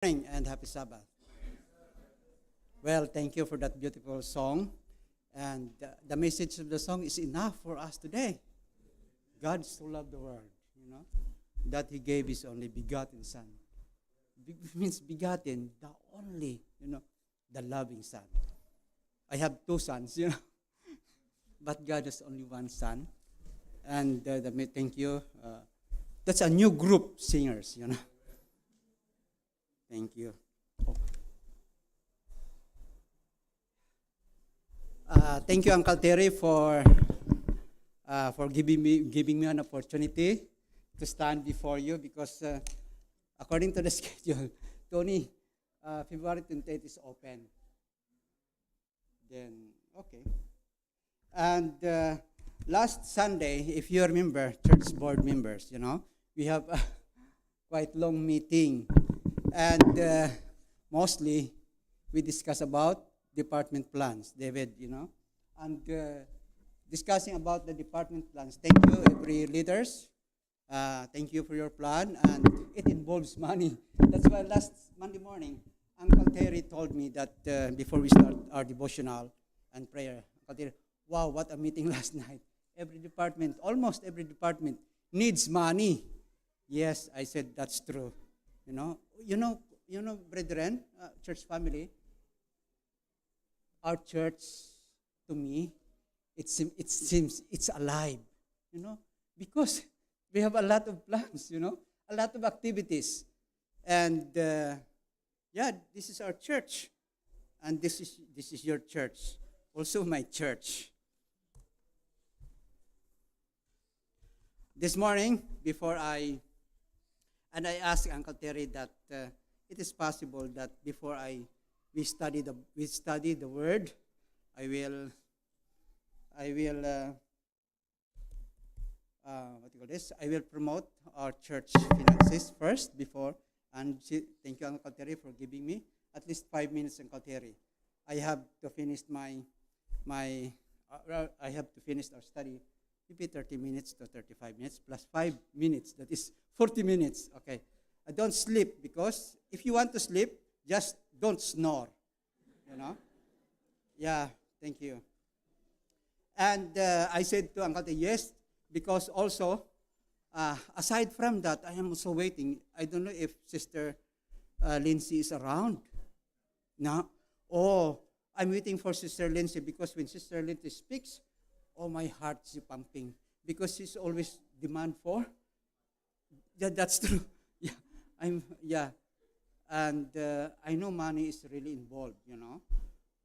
Morning and happy Sabbath. Well, thank you for that beautiful song. And the message of the song is enough for us today. God so loved the world, that He gave His only begotten Son. Means begotten, the only, the loving Son. I have two sons, but God has only one Son. And thank you. That's a new group singers. Thank you. Thank you, Uncle Terry, for giving me an opportunity to stand before you because according to the schedule, Tony, February 28th is open. Then okay. And last Sunday, if you remember, church board members, we have a quite long meeting, and mostly we discuss about department plans, David, and discussing about the department plans. Thank you, every leaders. Thank you for your plan, and it involves money. That's why last Monday morning, Uncle Terry told me that before we start our devotional and prayer, Uncle Terry, wow, what a meeting last night. Almost every department needs money. Yes, I said that's true. Brethren, church family, our church, to me, it seems it's alive, because we have a lot of plans, a lot of activities. And this is our church. And this is your church. Also my church. This morning, I asked Uncle Terry that it is possible that before we study the word, I will I will promote our church finances first before. And thank you, Uncle Terry, for giving me at least 5 minutes, Uncle Terry. I have to finish I have to finish our study. Maybe 30 minutes to 35 minutes plus 5 minutes. That is 40 minutes. Okay. I don't sleep because if you want to sleep, just don't snore. Yeah, thank you. And I said to Uncle Terry, yes, because also, aside from that, I am also waiting. I don't know if Sister Lindsay is around. No? Oh, I'm waiting for Sister Lindsay because when Sister Lindsay speaks, my heart is pumping because she's always demand for. Yeah, that's true. Yeah. And I know money is really involved,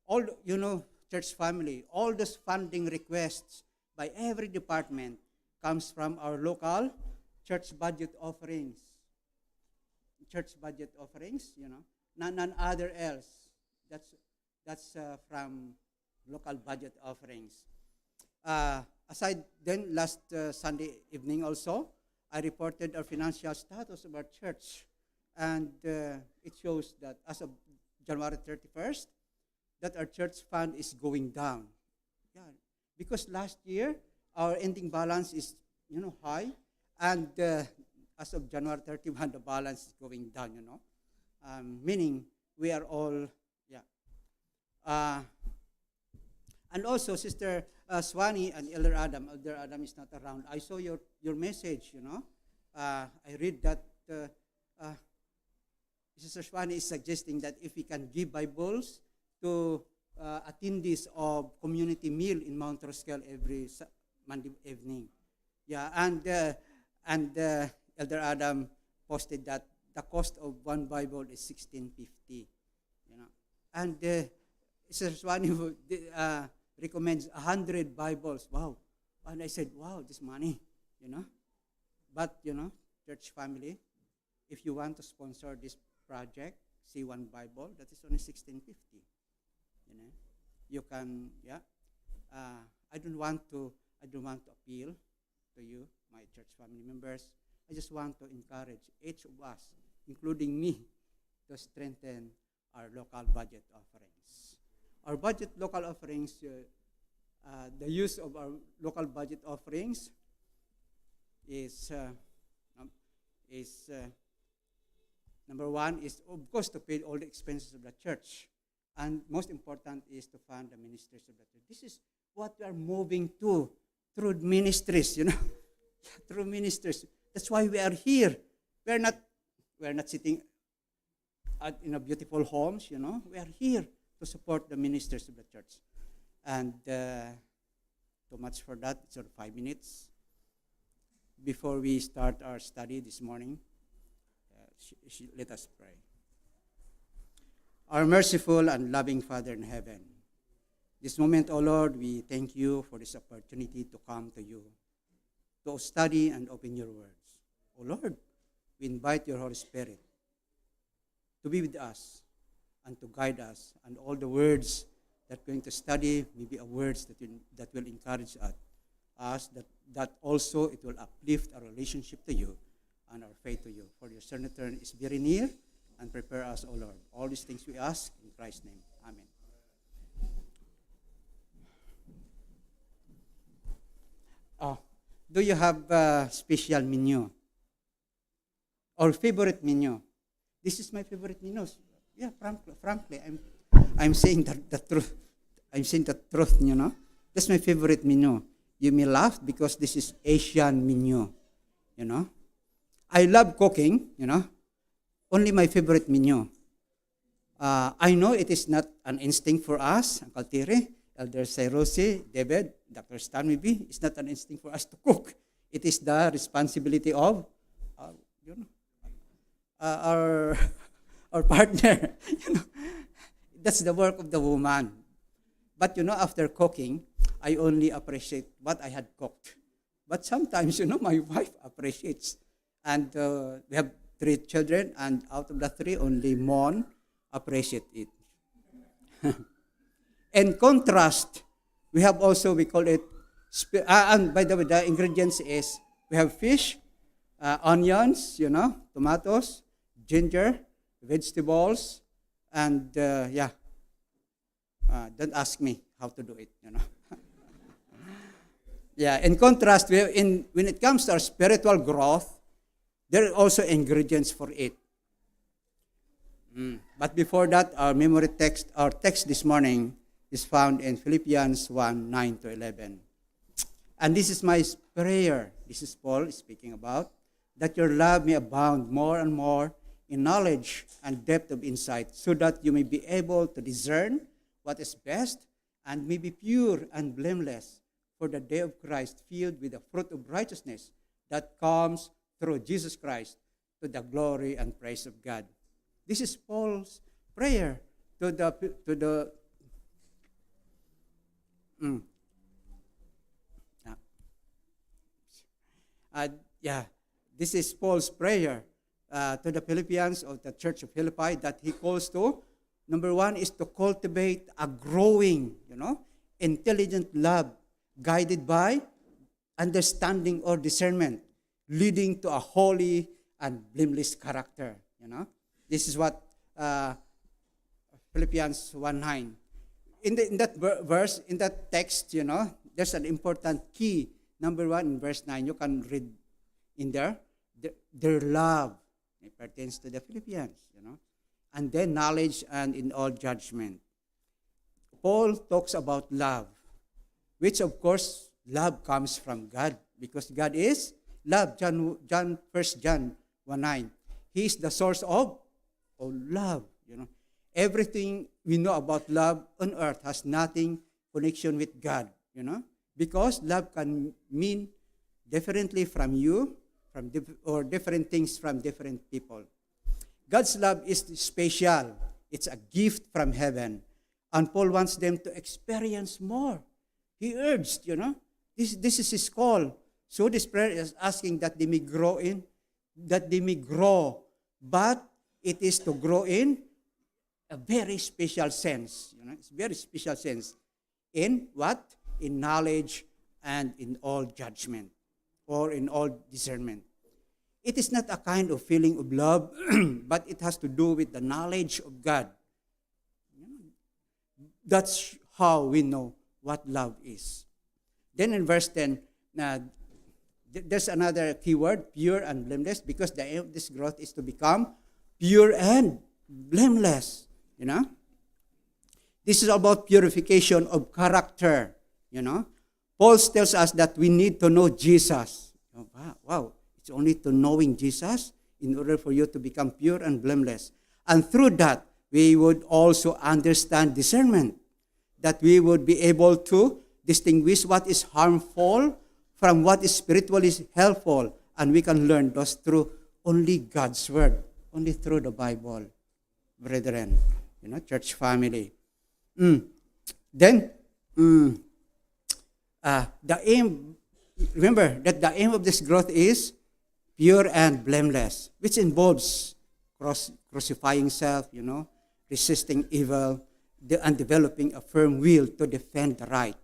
All, church family, all those funding requests by every department comes from our local church budget offerings. Church budget offerings, none other else. That's from local budget offerings. Aside then, last Sunday evening also, I reported our financial status of our church. And it shows that as of January 31st, that our church fund is going down. Yeah, because last year, our ending balance is, high. And as of January 31, the balance is going down, meaning we are all, and also, Sister Swani and Elder Adam. Elder Adam is not around. I saw your message, I read that Sister Swani is suggesting that if we can give Bibles to attendees of community meal in Mount Roskill every Monday evening. Yeah, and Elder Adam posted that the cost of one Bible is $16.50. And Sister Swani recommends 100 Bibles. Wow. And I said, wow, this money, But, church family, if you want to sponsor this project, C1 Bible, that is only $16.50. You can, I don't want to appeal to you, my church family members. I just want to encourage each of us, including me, to strengthen our local budget offerings. Our local offerings, the use of our local budget offerings is Number one is, of course, to pay all the expenses of the church. And most important is to fund the ministers of the church. This is what we are moving to through ministries, through ministers. That's why we are here. We're not sitting in a beautiful homes, We are here to support the ministers of the church. And too much for that. It's 5 minutes. Before we start our study this morning, let us pray. Our merciful and loving Father in heaven, this moment, O Lord, we thank you for this opportunity to come to you, to study and open your words. O Lord, we invite your Holy Spirit to be with us and to guide us, and all the words that we're going to study may be words that will encourage us, that also it will uplift our relationship to you and our faith to you. For your certain return is very near, and prepare us, O Lord. All these things we ask in Christ's name. Amen. Do you have a special menu or favorite menu? This is my favorite menu. Yeah, frankly, I'm saying the truth. I'm saying the truth, That's my favorite menu. You may laugh because this is Asian menu, I love cooking, Only my favorite menu. I know it is not an instinct for us, Uncle Tiri, Elder Sayrosi, David, Dr. Stan maybe. It's not an instinct for us to cook. It is the responsibility of our partner. That's the work of the woman. But after cooking, I only appreciate what I had cooked. But sometimes, my wife appreciates. And we have 3 children, and out of the 3, only Mon appreciate it. In contrast, we have also, we call it, and by the way, the ingredients is, we have fish, onions, tomatoes, ginger, vegetables, and don't ask me how to do it, Yeah, in contrast, when it comes to our spiritual growth, there are also ingredients for it. But before that, our text this morning is found in Philippians 1:9-11. And this is my prayer. This is Paul speaking about, that your love may abound more and more in knowledge and depth of insight, so that you may be able to discern what is best and may be pure and blameless for the day of Christ, filled with the fruit of righteousness that comes through Jesus Christ, to the glory and praise of God. This is Paul's prayer to the this is Paul's prayer to the Philippians, of the church of Philippi, that he calls to. Number one is to cultivate a growing, intelligent love, guided by understanding or discernment, leading to a holy and blameless character. This is what Philippians 1:9. In that verse, in that text, there's an important key. Number one, in verse 9, you can read in there, their love. It pertains to the Philippians, And then knowledge and in all judgment. Paul talks about love, which of course, love comes from God, because God is love. 1 John 1:9. He is the source of love. Everything we know about love on earth has nothing connection with God. Because love can mean differently from you, or different things from different people. God's love is special. It's a gift from heaven, and Paul wants them to experience more. He urged, this is his call. So this prayer is asking that they may grow but it is to grow in a very special sense. It's a very special sense. In what? In knowledge and in all judgment, or in all discernment. It is not a kind of feeling of love, but it has to do with the knowledge of God. That's how we know what love is. Then in verse 10, there's another key word, pure and blameless, because the aim of this growth is to become pure and blameless, you know. This is about purification of character, you know. Paul tells us that we need to know Jesus. Oh, wow, it's only to knowing Jesus in order for you to become pure and blameless. And through that, we would also understand discernment, that we would be able to distinguish what is harmful from what is spiritually helpful. And we can learn those through only God's Word, only through the Bible, brethren, you know, church family. Then, the aim, remember that the aim of this growth is pure and blameless, which involves crucifying self, you know, resisting evil, and developing a firm will to defend the right.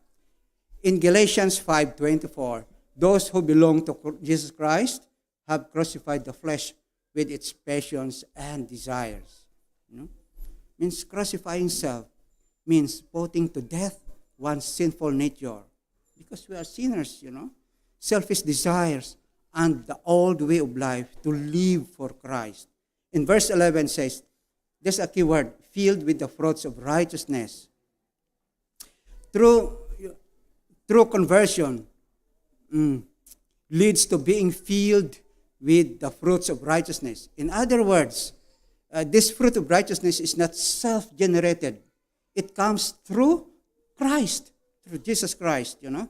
In Galatians 5:24, those who belong to Jesus Christ have crucified the flesh with its passions and desires. You know? Means crucifying self means putting to death one's sinful nature. Because we are sinners, you know. Selfish desires and the old way of life to live for Christ. In verse 11 says, there's a key word, filled with the fruits of righteousness. Through conversion leads to being filled with the fruits of righteousness. In other words, this fruit of righteousness is not self-generated. It comes through Christ, through Jesus Christ, you know.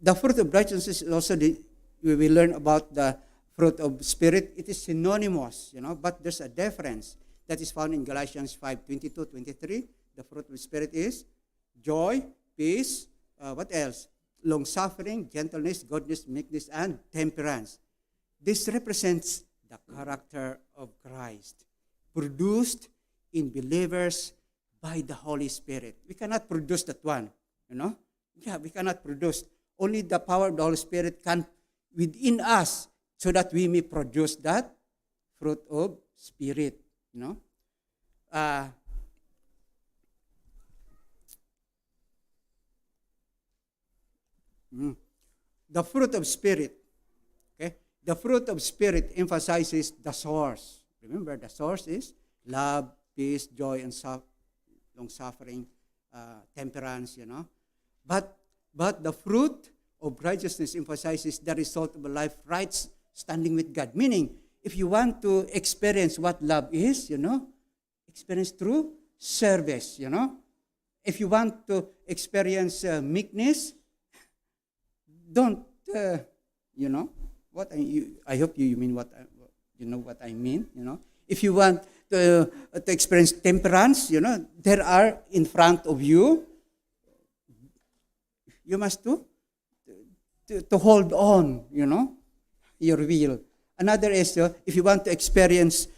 The fruit of righteousness is also, we will learn about the fruit of Spirit. It is synonymous, you know, but there's a difference that is found in Galatians 5:22-23. The fruit of Spirit is joy, peace, what else? Long-suffering, gentleness, goodness, meekness, and temperance. This represents the character of Christ, produced in believers by the Holy Spirit. We cannot produce that one, you know? Yeah, we cannot produce. Only the power of the Holy Spirit can within us so that we may produce that fruit of Spirit, you know? The fruit of Spirit, okay? The fruit of Spirit emphasizes the source. Remember, the source is love, peace, joy, and long-suffering, temperance, you know. But the fruit of righteousness emphasizes the result of a life right standing with God. Meaning, if you want to experience what love is, you know, experience through service, you know. If you want to experience meekness, don't, you know, I hope you mean what, you know what I mean, you know. If you want to experience temperance, you know, there are in front of you, you must to hold on, you know, your will. Another is, if you want to experience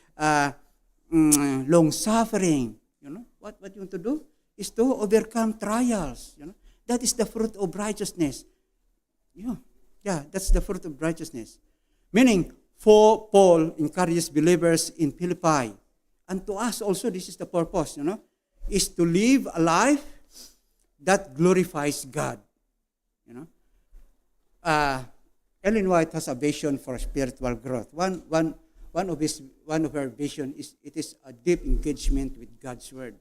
long-suffering, you know, what you want to do is to overcome trials, you know. That is the fruit of righteousness. Yeah, that's the fruit of righteousness. Meaning, for Paul encourages believers in Philippi, and to us also, this is the purpose, you know, is to live a life that glorifies God, you know. Ellen White has a vision for spiritual growth. One of her vision is it is a deep engagement with God's Word.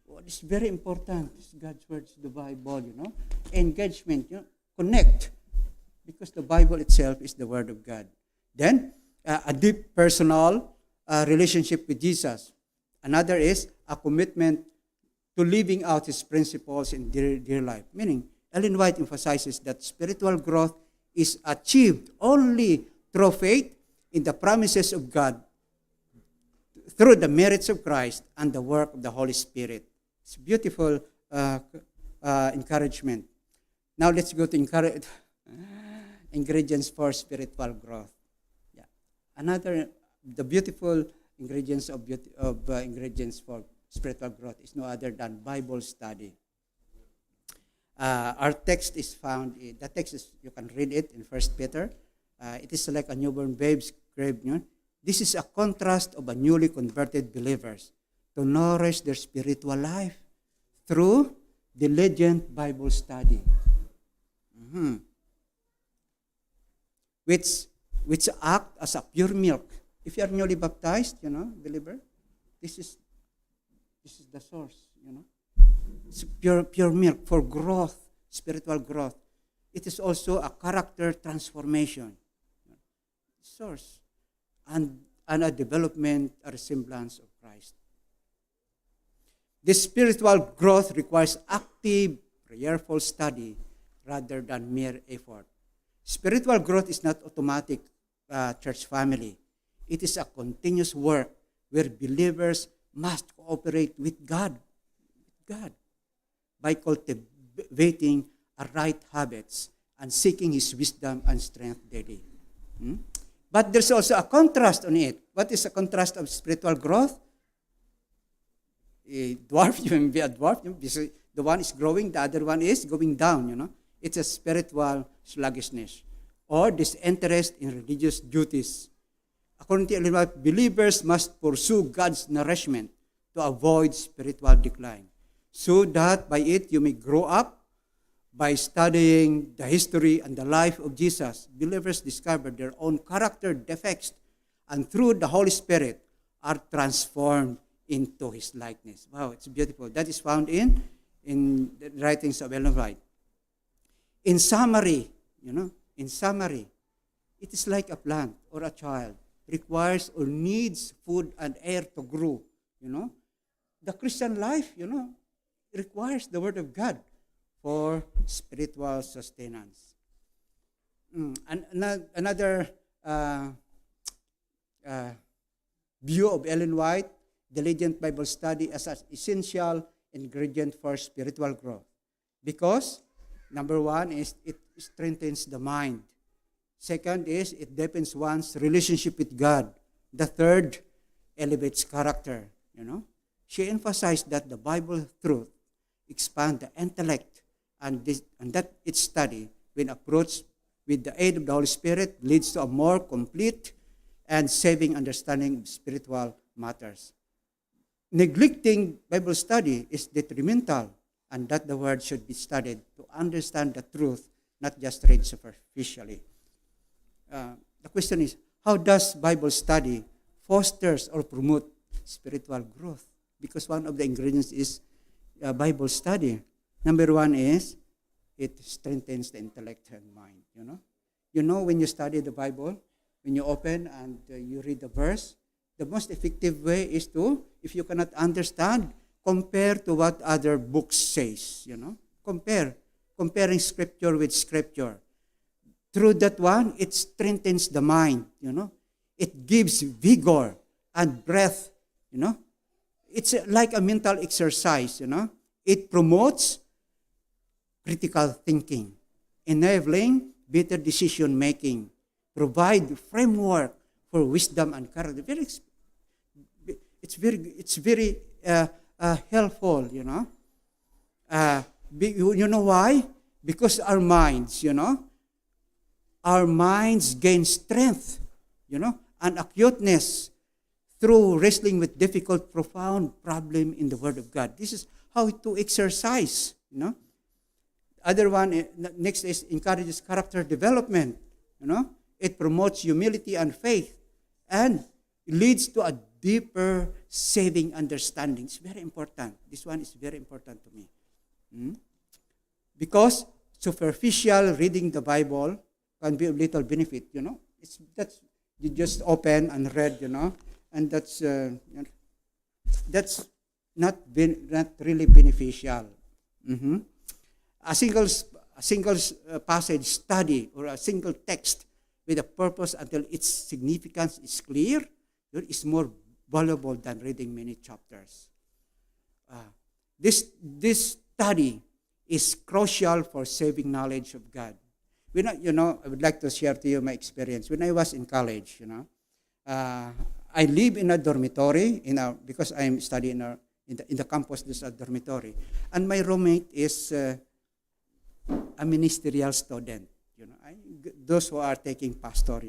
What is very important is God's Word, the Bible, you know. Engagement, you know, connect, because the Bible itself is the Word of God. Then, a deep personal relationship with Jesus. Another is a commitment to living out His principles in dear life. Meaning, Ellen White emphasizes that spiritual growth is achieved only through faith in the promises of God, through the merits of Christ and the work of the Holy Spirit. It's beautiful encouragement. Now let's go to ingredients for spiritual growth. Yeah, the beautiful ingredients ingredients for spiritual growth is no other than Bible study. Our text is found. The text is, you can read it in 1 Peter. It is like a newborn babe's crib. You know? This is a contrast of a newly converted believers to nourish their spiritual life through diligent Bible study, which act as a pure milk If you are newly baptized, believer, this is the source, It's pure milk for growth, spiritual growth. It is also a character transformation. Source. And a development, a resemblance of Christ. This spiritual growth requires active, prayerful study rather than mere effort. Spiritual growth is not automatic, church family. It is a continuous work where believers must cooperate with God by cultivating right habits and seeking His wisdom and strength daily. But there's also a contrast on it. What is a contrast of spiritual growth? A dwarf, you may be a dwarf. The one is growing, the other one is going down, It's a spiritual sluggishness or disinterest in religious duties. According to Ellen White, believers must pursue God's nourishment to avoid spiritual decline, so that by it you may grow up. By studying the history and the life of Jesus, believers discover their own character defects and through the Holy Spirit are transformed into His likeness. Wow, it's beautiful. That is found in the writings of Ellen White. In summary, it is like a plant or a child requires or needs food and air to grow, The Christian life, requires the Word of God for spiritual sustenance. And another view of Ellen White, diligent Bible study as an essential ingredient for spiritual growth. Because, number one is it strengthens the mind. Second is it deepens one's relationship with God. The third, elevates character. She emphasized that the Bible truth expand the intellect and that its study, when approached with the aid of the Holy Spirit, leads to a more complete and saving understanding of spiritual matters. Neglecting Bible study is detrimental, and that the Word should be studied to understand the truth, not just read superficially. The question is, how does Bible study fosters or promote spiritual growth? Because one of the ingredients is Bible study. Number one is it strengthens the intellect and mind. When you study the Bible, when you open and you read the verse, the most effective way is to, if you cannot understand, compare to what other books says. Comparing Scripture with Scripture. Through that one, it strengthens the mind. It gives vigor and breath. It's like a mental exercise. It promotes critical thinking, enabling better decision making, provide framework for wisdom and character. It's very helpful. You know why? Because our minds, gain strength, and acuteness through wrestling with difficult, profound problem in the Word of God. This is how to exercise, Other one, next is encourages character development, It promotes humility and faith and leads to a deeper saving understanding. It's very important. This one is very important to me. Because superficial reading the Bible can be of little benefit, That's you just open and read, and that's not really beneficial. A single passage study or a single text with a purpose until its significance is clear is more valuable than reading many chapters. This study is crucial for saving knowledge of God. I would like to share to you my experience. When I was in college, I live in a dormitory because I'm studying in the campus. There's a dormitory, and my roommate is a ministerial student. Those who are taking pastor,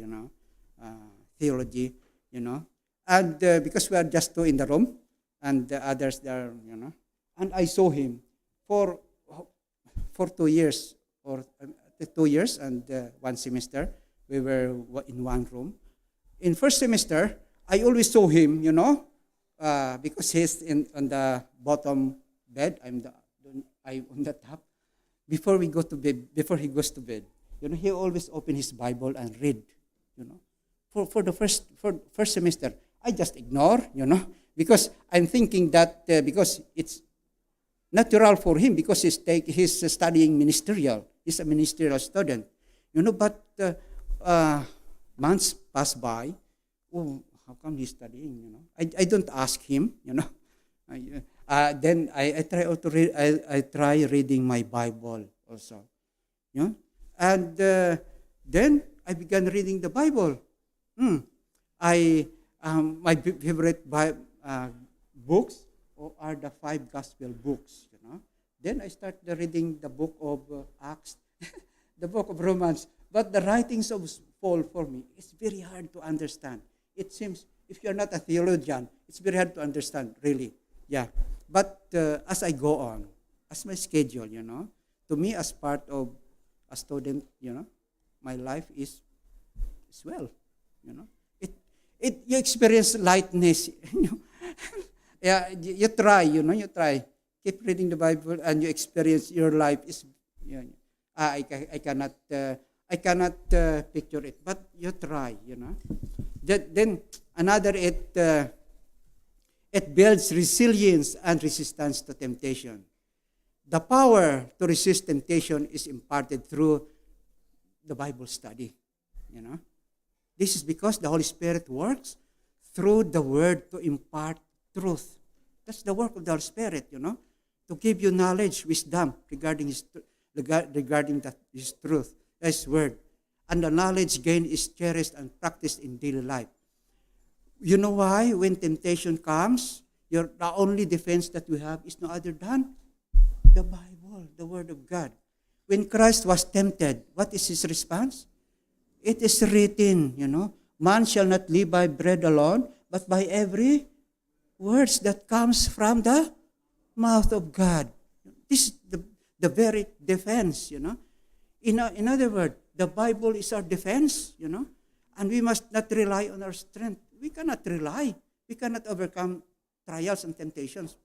theology, and because we are just two in the room, and the others there, and I saw him for 2 years or 2 years and 1 semester. We were in one room. In first semester, I always saw him, because he's on the bottom bed. I'm on the top. Before we go to bed, before he goes to bed, he always open his Bible and read. You know, for the first semester, I just ignore. Because I'm thinking that because it's natural for him because he's studying ministerial. He's a ministerial student. But months pass by. Oh, how come he's studying? I don't ask him. Then I try to read. I try reading my Bible also. And then I began reading the Bible. My favorite books are the 5 gospel books. Then I started reading the book of Acts, the book of Romans. But the writings of Paul for me is very hard to understand. It seems if you're not a theologian, it's very hard to understand, really. Yeah. But as I go on, as my schedule, to me as part of a student, my life is well, you experience lightness. Yeah, you try, keep reading the Bible and you experience your life is, I cannot picture it, but you try, Then another, it builds resilience and resistance to temptation. The power to resist temptation is imparted through the Bible study, This is because the Holy Spirit works through the Word to impart truth. That's the work of the Holy Spirit, to give you knowledge, wisdom regarding His truth, His Word. And the knowledge gained is cherished and practiced in daily life. You know why? When temptation comes, the only defense that we have is no other than the Bible, the Word of God. When Christ was tempted, what is His response? It is written, man shall not live by bread alone, but by every words that comes from the mouth of God. This is the very defense, In other words, the Bible is our defense, and we must not rely on our strength. We cannot rely. We cannot overcome trials and temptations.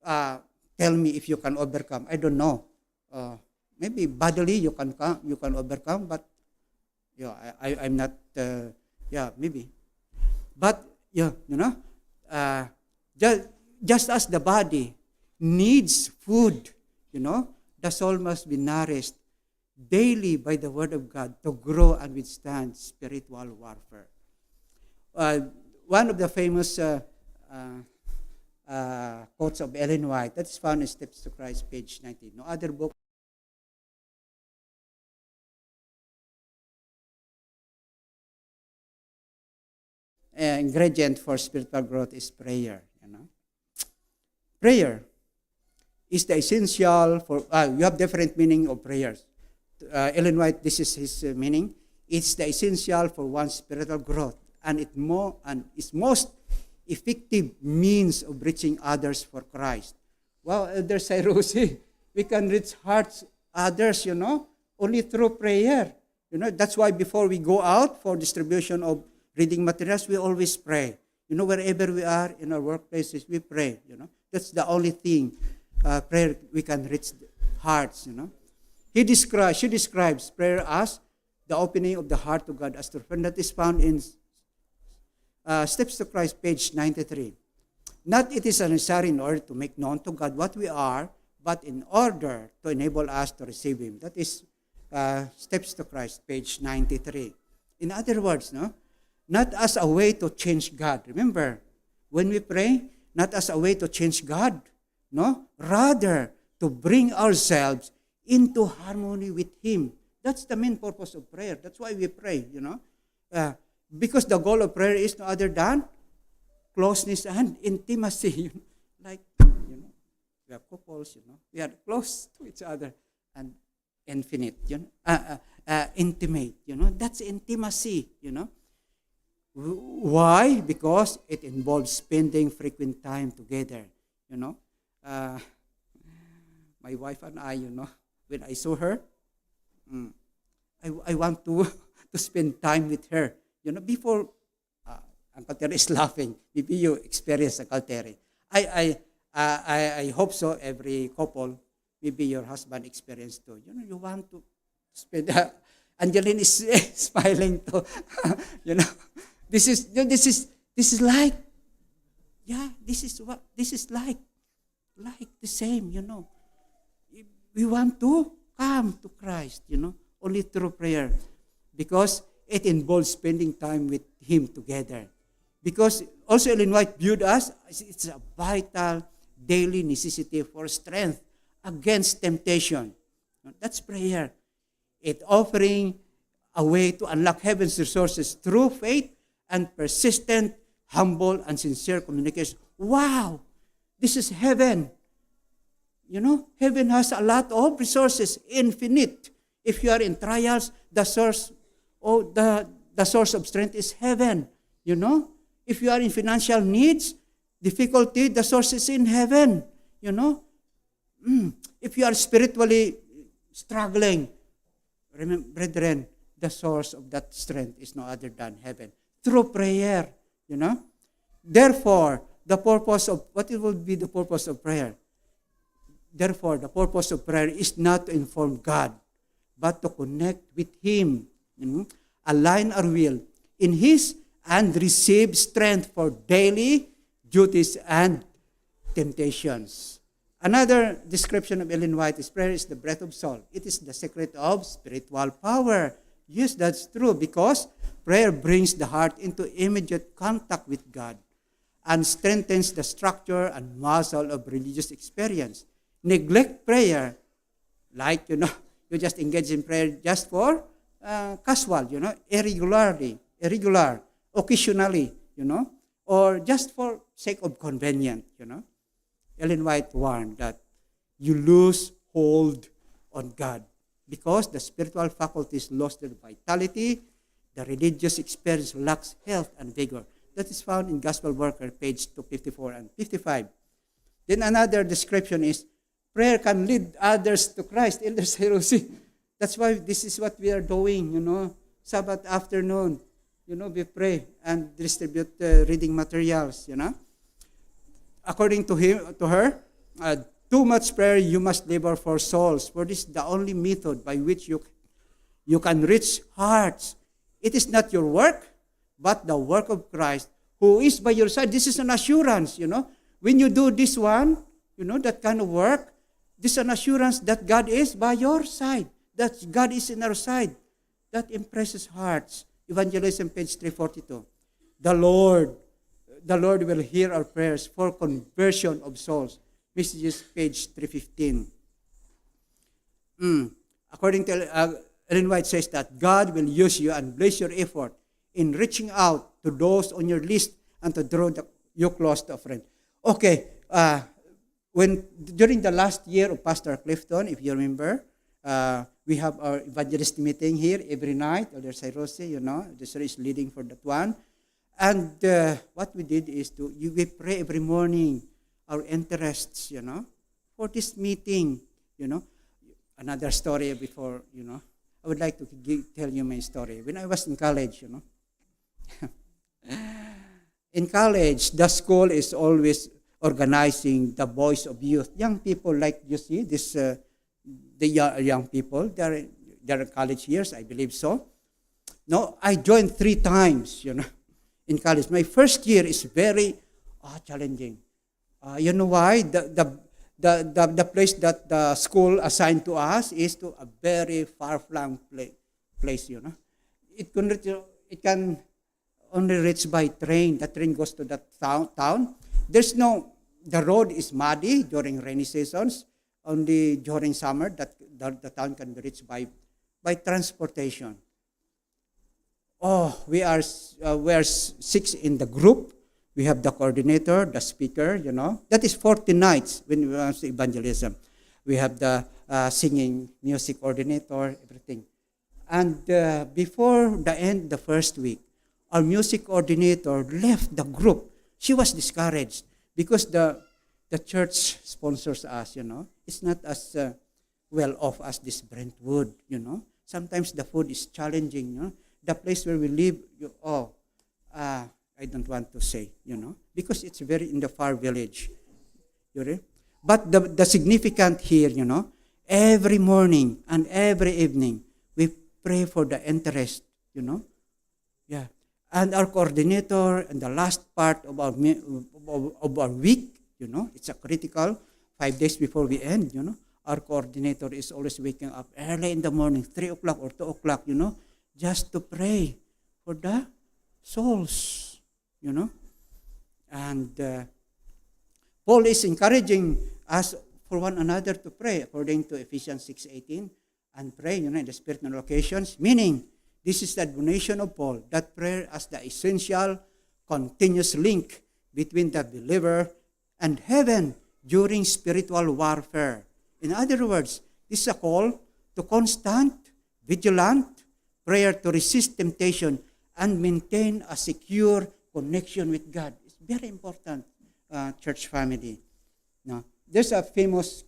Tell me if you can overcome. I don't know. Maybe bodily you can overcome, but I'm not. Maybe. But just as the body needs food, the soul must be nourished daily by the Word of God to grow and withstand spiritual warfare. One of the famous quotes of Ellen White, that is found in Steps to Christ, page 19. No other book ingredient for spiritual growth is prayer. Prayer is the essential for. You have different meaning of prayers. Ellen White, this is his meaning. It's the essential for one's spiritual growth, and is most effective means of reaching others for Christ. Well, there's Rosie. We can reach hearts others, only through prayer. That's why before we go out for distribution of reading materials, we always pray. Wherever we are in our workplaces, we pray. That's the only thing. Prayer, we can reach hearts. She describes prayer as the opening of the heart to God, as to friend. That is found in Steps to Christ, page 93. Not it is necessary in order to make known to God what we are, but in order to enable us to receive Him. That is Steps to Christ, page 93. In other words, not as a way to change God. Remember, when we pray, not as a way to change God, rather to bring ourselves into harmony with Him. That's the main purpose of prayer. That's why we pray, because the goal of prayer is no other than closeness and intimacy. Like, we are couples, we are close to each other and infinite, intimate, that's intimacy, Why? Because it involves spending frequent time together, My wife and I, when I saw her, I want to spend time with her, before Uncle Terry is laughing. Maybe you experience Uncle Terry. I hope so. Every couple, maybe your husband experienced too. You want to spend. Angeline is smiling too. you know, this is like, yeah, this is like the same. We want to come to Christ. Only through prayer, because it involves spending time with Him together. Because also Ellen White viewed us as it's a vital daily necessity for strength against temptation. That's prayer. It offering a way to unlock heaven's resources through faith and persistent, humble, and sincere communication. Wow! This is heaven. Heaven has a lot of resources, infinite. If you are in trials, the source of strength is heaven. If you are in financial needs, difficulty, the source is in heaven. If you are spiritually struggling, remember, brethren, the source of that strength is no other than heaven. Through prayer, Therefore, what will be the purpose of prayer? Therefore, the purpose of prayer is not to inform God, but to connect with Him, align our will in His, and receive strength for daily duties and temptations. Another description of Ellen White is prayer is the breath of soul. It is the secret of spiritual power. Yes, that's true, because prayer brings the heart into immediate contact with God and strengthens the structure and muscle of religious experience. Neglect prayer, like, you just engage in prayer just for casual, irregular, occasionally, or just for sake of convenience, Ellen White warned that you lose hold on God because the spiritual faculties lost their vitality, the religious experience lacks health and vigor. That is found in Gospel Worker, page 254 and 55. Then another description is, prayer can lead others to Christ. Elder Sayrosi. That's why this is what we are doing, Sabbath afternoon. We pray and distribute reading materials, According to her, too much prayer you must labor for souls, for this is the only method by which you can reach hearts. It is not your work, but the work of Christ, who is by your side. This is an assurance, When you do this one, that kind of work, this is an assurance that God is by your side, that God is in our side. That impresses hearts. Evangelism, page 342. The Lord will hear our prayers for conversion of souls. Messages, page 315. According to Ellen White says that God will use you and bless your effort in reaching out to those on your list and to draw you close to a friend. Okay, during the last year of Pastor Clifton, if you remember, we have our evangelist meeting here every night. Elder Sayrosi, the sir is leading for that one. And what we did is we pray every morning our interests, for this meeting, Another story before, I would like to tell you my story. When I was in college, in college, the school is always organizing the voice of youth. Young people, like you see, the young people, they're college years, I believe so. No, I joined 3 times, in college. My first year is very challenging. You know why? The place that the school assigned to us is to a very far-flung place, It can only reach by train. The train goes to that town. The road is muddy during rainy seasons. Only during summer that the town can be reached by transportation. We are 6 in the group. We have the coordinator, the speaker, That is 40 nights when we want evangelism. We have the singing, music coordinator, everything. And before the end of the first week, our music coordinator left the group. She was discouraged because the church sponsors us, It's not as well off as this Brentwood, Sometimes the food is challenging, The place where we live, I don't want to say, because it's very in the far village. But the significant here, every morning and every evening, we pray for the interest, Yeah. And our coordinator in the last part of our week, it's a critical 5 days before we end, our coordinator is always waking up early in the morning, 3 o'clock or 2 o'clock, just to pray for the souls, And Paul is encouraging us for one another to pray according to Ephesians 6:18, and pray, in the spiritual occasions, meaning this is the admonition of Paul, that prayer as the essential, continuous link between the believer and heaven during spiritual warfare. In other words, this is a call to constant, vigilant prayer to resist temptation and maintain a secure connection with God. It's very important, church family. Now, there's a famous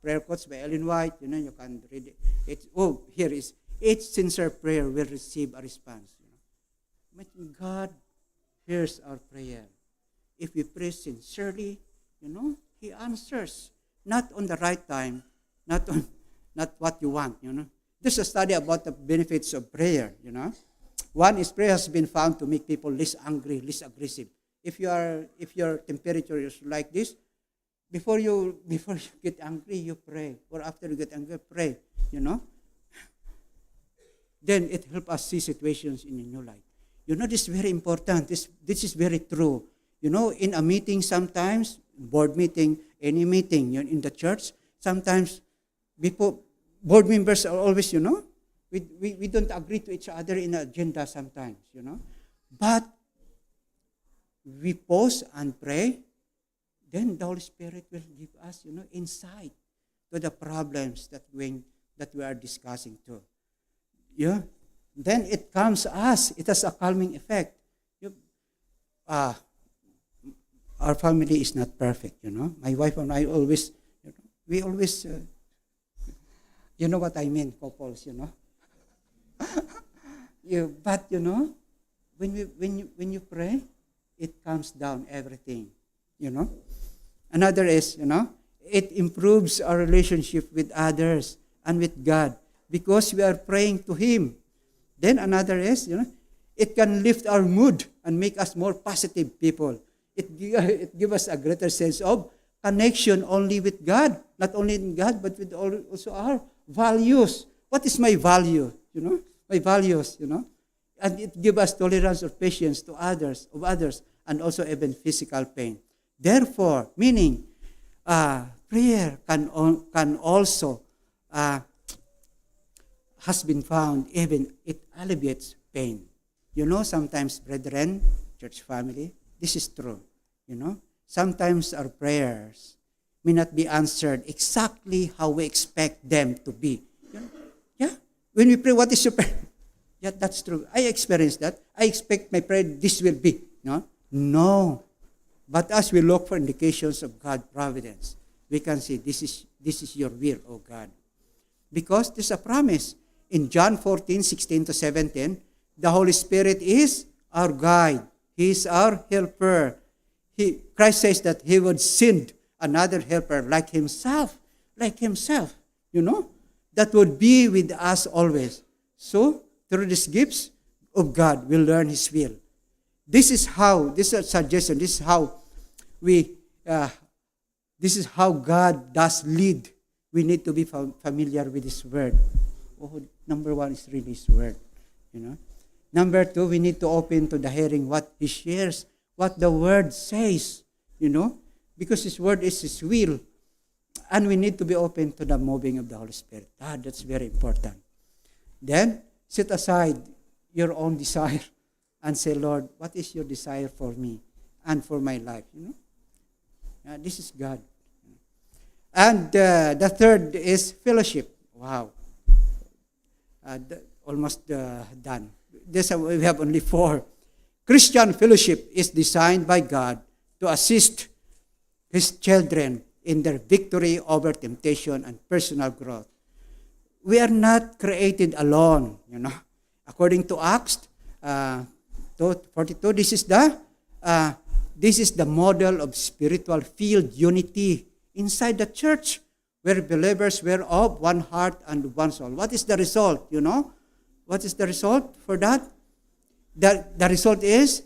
prayer quotes by Ellen White. You can read it. Here is, each sincere prayer will receive a response. God hears our prayer. If we pray sincerely, He answers. Not on the right time, not what you want, There's a study about the benefits of prayer, One is prayer has been found to make people less angry, less aggressive. If your temperature is like this, before you get angry, you pray. Or after you get angry, pray, Then it helps us see situations in a new light. This is very important. This is very true. In a meeting sometimes, board meeting, any meeting in the church, sometimes board members are always, we don't agree to each other in an agenda sometimes, But we pause and pray, then the Holy Spirit will give us, insight to the problems that we are discussing too. Yeah. Then it comes us. It has a calming effect. Our family is not perfect, My wife and I always, we always, you know what I mean, couples, But when you pray, it calms down everything, Another is, it improves our relationship with others and with God because we are praying to Him. Then another is, it can lift our mood and make us more positive people. It gives us a greater sense of connection only with God, not only in God, but with also our values. What is my value? My values, And it gives us tolerance or patience to others, and also even physical pain. Therefore, meaning, prayer can also, has been found, even it alleviates pain. Sometimes, brethren, church family, this is true. Sometimes our prayers may not be answered exactly how we expect them to be. Yeah? When we pray, what is your prayer? Yeah, that's true. I experienced that. I expect my prayer, this will be. No. But as we look for indications of God's providence, we can see this is your will, O God. Because there's a promise. In John 14:16-17, the Holy Spirit is our guide. He is our helper. Christ says that He would send another helper like Himself, that would be with us always. So, through these gifts of God, we'll learn His will. This is a suggestion, this is how God does lead. We need to be familiar with His Word. Number one is really His Word, Number two, we need to open to the hearing what He shares, what the Word says, because His Word is His will. And we need to be open to the moving of the Holy Spirit. That's very important. Then, set aside your own desire and say, Lord, what is your desire for me and for my life? This is God. And the third is fellowship. Wow. Almost done. We have only 4. Christian fellowship is designed by God to assist His children in their victory over temptation and personal growth. We are not created alone, According to Acts 42. This is the model of spiritual field unity inside the church, where believers were of one heart and one soul. What is the result? What is the result for that? The result is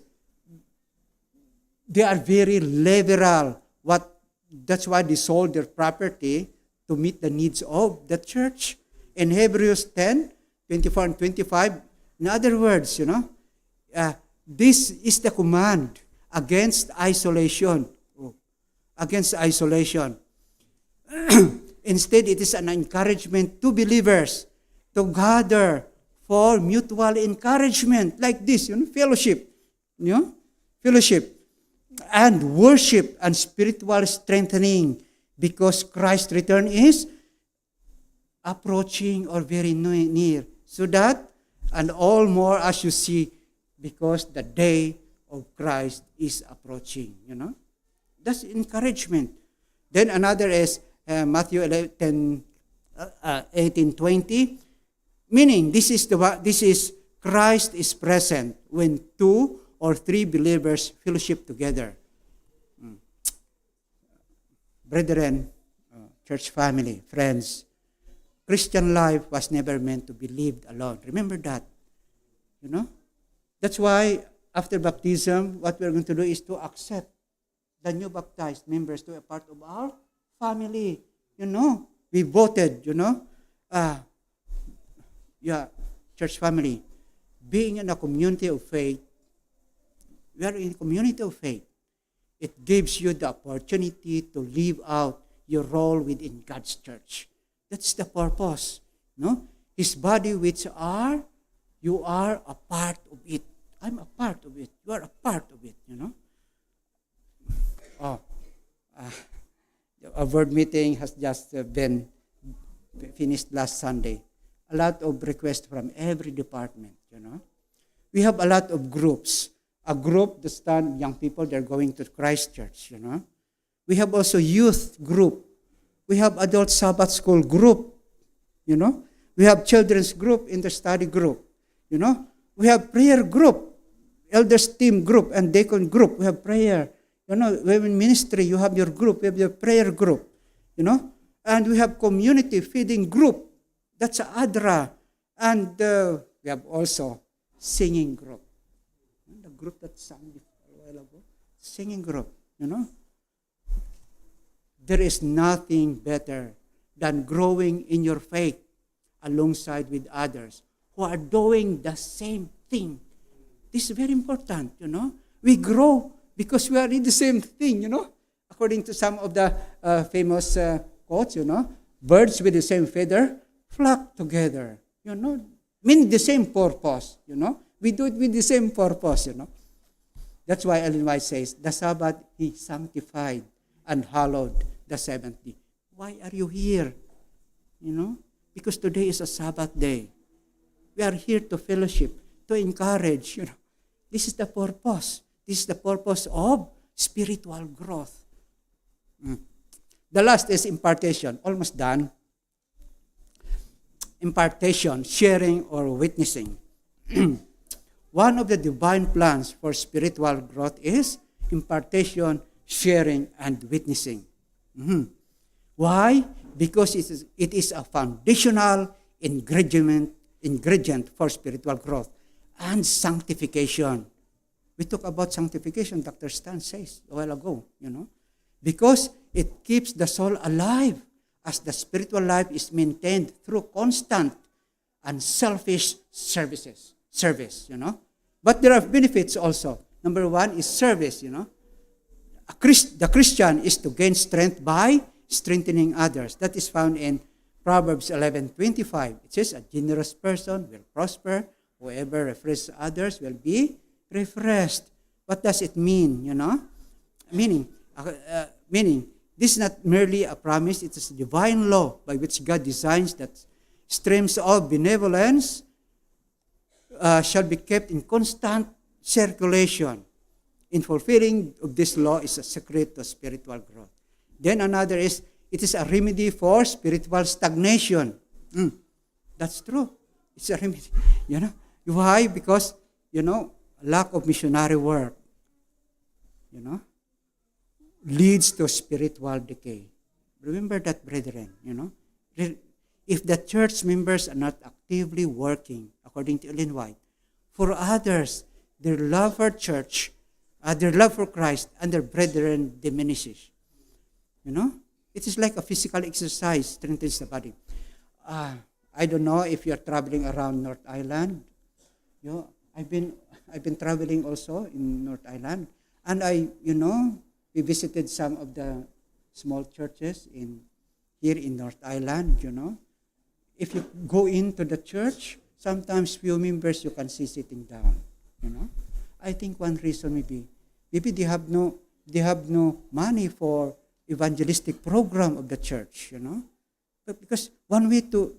they are very liberal. That's why they sold their property to meet the needs of the church. In Hebrews 10, 24 and 25, in other words, this is the command against isolation. Against isolation. Instead, it is an encouragement to believers to gather for mutual encouragement, like this, fellowship, fellowship, and worship and spiritual strengthening, because Christ's return is approaching or very near. So that, and all more as you see, because the day of Christ is approaching, That's encouragement. Then another is Matthew 18:20, meaning this is Christ is present when 2 or 3 believers fellowship together. Brethren, church family, friends, Christian life was never meant to be lived alone. Remember that. That's why after baptism, what we're going to do is to accept the new baptized members to a part of our family. We voted, church family. Being in a community of faith, we are in a community of faith. It gives you the opportunity to live out your role within God's church. That's the purpose. His body which you are a part of it. I'm a part of it. You are a part of it, A word meeting has just been finished last Sunday. A lot of requests from every department, We have a lot of groups. A group that stand young people, they're going to Christ Church, We have also youth group. We have adult Sabbath school group, We have children's group, inter-study group, We have prayer group, elders team group, and deacon group. We have prayer. Women ministry, you have your group, you have your prayer group, And we have community feeding group. That's ADRA. And we have also singing group. The group that sang a while ago. Singing group, There is nothing better than growing in your faith alongside with others who are doing the same thing. This is very important, We grow because we are in the same thing, According to some of the famous quotes, birds with the same feather flock together, Meaning the same purpose, We do it with the same purpose, That's why Ellen White says, the Sabbath He sanctified and hallowed the seventh day. Why are you here? Because today is a Sabbath day. We are here to fellowship, to encourage, This is the purpose. This is the purpose of spiritual growth. The last is impartation. Almost done. Impartation, sharing, or witnessing. One of the divine plans for spiritual growth is impartation, sharing, and witnessing. Why? Because it is a foundational ingredient for spiritual growth and sanctification. We talked about sanctification, Dr. Stan says a while ago, Because it keeps the soul alive as the spiritual life is maintained through constant and selfish service, But there are benefits also. Number one is service, The Christian is to gain strength by strengthening others. That is found in Proverbs 11:25. It says, a generous person will prosper. Whoever refreshes others will be refreshed. What does it mean, Meaning, this is not merely a promise, it is a divine law by which God designs that streams of benevolence shall be kept in constant circulation. In fulfilling of this law is a secret to spiritual growth. Then another is, it is a remedy for spiritual stagnation. That's true. It's a remedy. Why? Because, a lack of missionary work, leads to spiritual decay. Remember that, brethren, If the church members are not actively working, according to Ellen White, for others, their love for church, their love for Christ, and their brethren diminishes. It is like a physical exercise, strengthens the body. I don't know if you're traveling around North Island. I've been traveling also in North Island, and we visited some of the small churches here in North Island. If you go into the church, sometimes few members you can see sitting down. I think one reason maybe they have no money for evangelistic program of the church. But because one way to,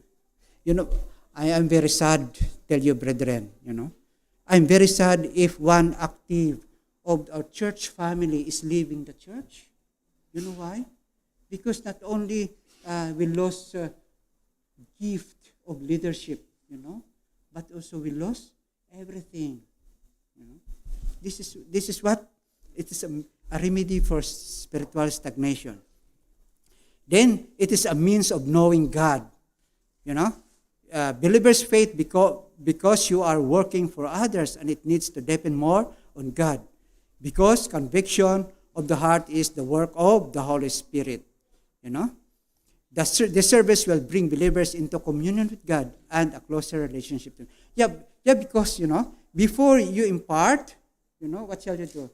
I am very sad, tell you, brethren. I'm very sad if one active of our church family is leaving the church. You know why? Because not only we lost gift of leadership, but also we lost everything. This is what it is a remedy for spiritual stagnation. Then it is a means of knowing God. Believers' faith because you are working for others, and it needs to depend more on God. Because conviction of the heart is the work of the Holy Spirit. The service will bring believers into communion with God and a closer relationship to Him. Yeah, because, before you impart, what shall you do?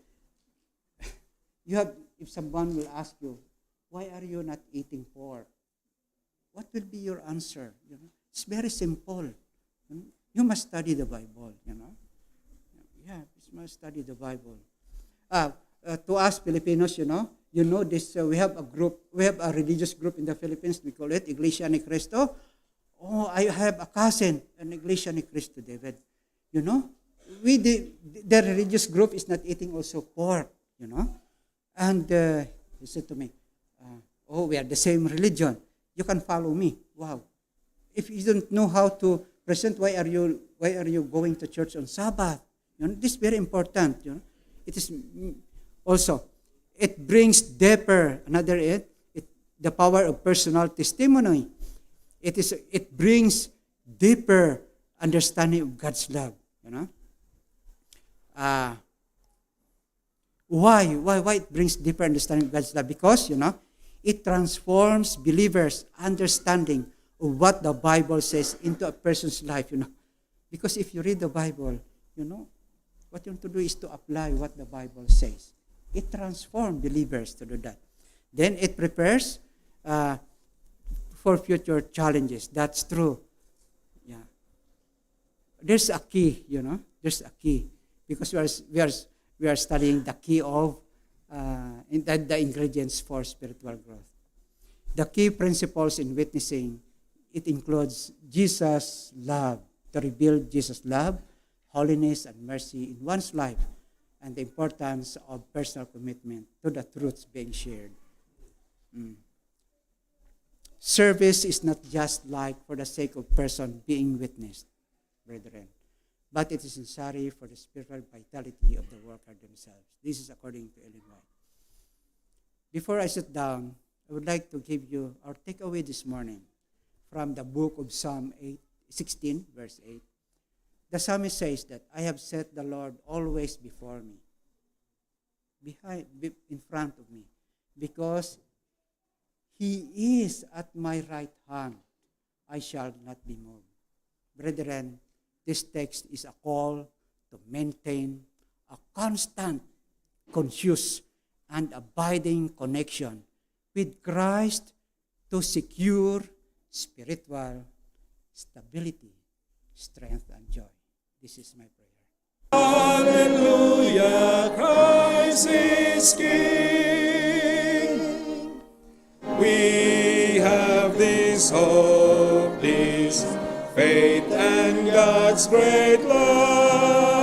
If someone will ask you, why are you not eating pork? What will be your answer? It's very simple. You must study the Bible, Yeah, you must study the Bible. To us Filipinos, this, we have a religious group in the Philippines, we call it Iglesia ni Cristo. Oh, I have a cousin, an Iglesia ni Cristo, David. The religious group is not eating also pork, And he said to me, we are the same religion. You can follow me. Wow. If you don't know how to present, why are you going to church on Sabbath? This is very important. It is also, it brings deeper, the power of personal testimony. It brings deeper understanding of God's love. Why it brings deeper understanding of God's love? Because, it transforms believers' understanding of what the Bible says into a person's life, Because if you read the Bible, what you want to do is to apply what the Bible says. It transforms believers to do that. Then it prepares for future challenges. That's true. Yeah. There's a key, There's a key. Because we are studying the key of the ingredients for spiritual growth. The key principles in witnessing, it includes Jesus' love, to reveal Jesus' love, holiness, and mercy in one's life, and the importance of personal commitment to the truths being shared. Service is not just like for the sake of person being witnessed, brethren, but it is necessary for the spiritual vitality of the worker themselves. This is according to Ellen White. Before I sit down, I would like to give you our takeaway this morning from the book of Psalm 16, verse 8. The psalmist says that, I have set the Lord always before me, in front of me, because He is at my right hand, I shall not be moved. Brethren, this text is a call to maintain a constant, conscious, and abiding connection with Christ to secure spiritual stability, strength, and joy. This is my prayer. Hallelujah, Christ is King. We have this hope, this faith, and God's great love.